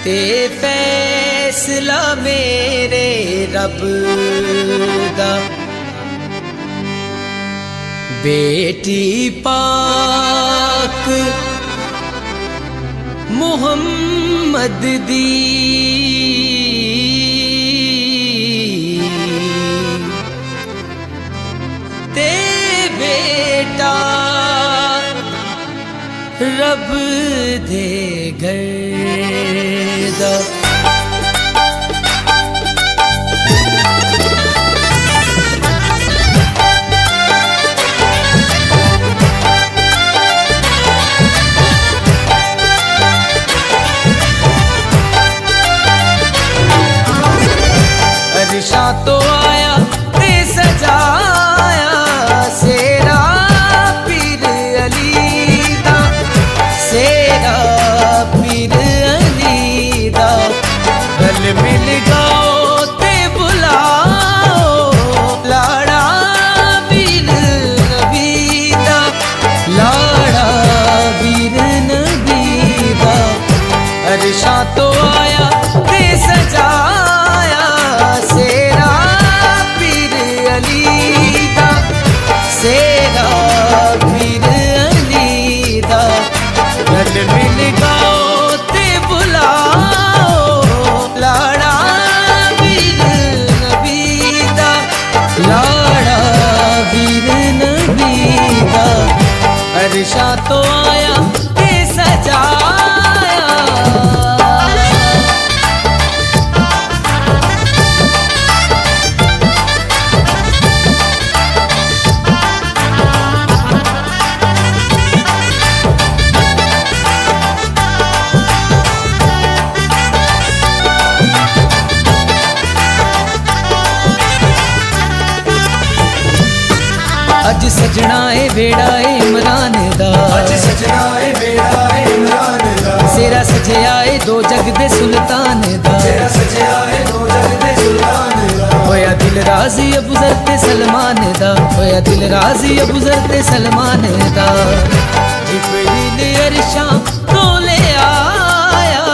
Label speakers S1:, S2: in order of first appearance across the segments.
S1: ते फैसला मेरे रब दा। बेटी पाक मुहम्मद दी ते बेटा रब दे घर दा। अरशा तो आया ते सजाया सेरा पीर अली दा, सेरा पीर अली दा। गल मिल गाओ ते बुलाओ लाड़ा पीर नबी दा, लाड़ा पीर नबी दा। अरशा तो आया ते सजाया सेरा पीर अली दा, सेरा पीर अली दा। गल मिल गाओ ते बुलाओ लाड़ा पीर नबी दा, लाड़ा पीर नबी दा। अरशा तो आया ते सजाया। अज सजना ए बेड़ा ए इमरान दा,
S2: अज सजना ए बेड़ा ए इमरान दा।
S1: सेरा सजया ए दो जग दे सुल्तान दा,
S2: सेरा सजया ए दो जग दे सुल्तान दा।
S1: होया दिल राजी अबू जर ते सलमान दा, होया दिल राजी अबू जर ते सलमान दा। जिब्रील अरशा तो ले आया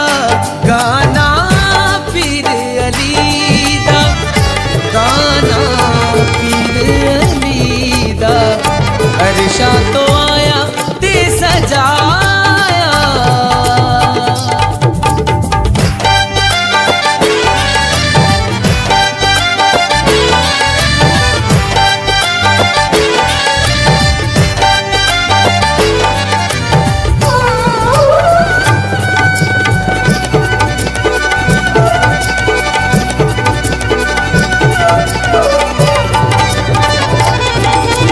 S1: गाना पीर अली दा, गाना पीर अली दा। अरशा तो आया ते सजाया।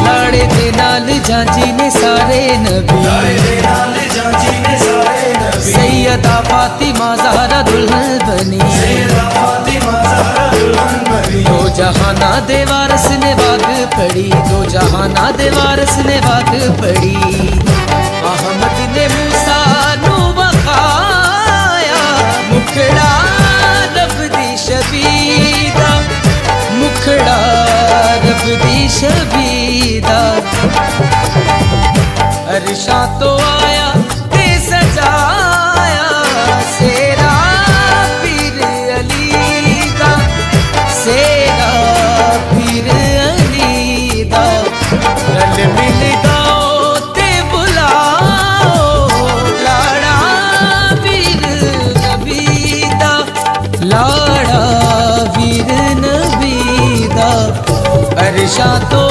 S1: लाड़े दे नाल जांजी ने सारे नबी,
S2: लाड़े दे नाल जांजी ने सारे नबी।
S1: सैयदा फातिमा ज़हरा दुल्हन बनी,
S2: सैयदा फातिमा ज़हरा दुल्हन बनी।
S1: दो जहाना दे वारस ने वाग पड़ी, दो जहाना दे वारस ने वाग पड़ी। अहमद ने मूसा नू वखाया मुखड़ा रब दी शबीदा, मुखड़ा रब दी शबीदा। अरशा तो आया ते सजाया सेरा पीर अली दा, सेरा पीर अली दा। गल मिल गाओ ते बुलाओ लाड़ा पीर नबी दा, लाड़ा पीर नबी दा। अरशा तो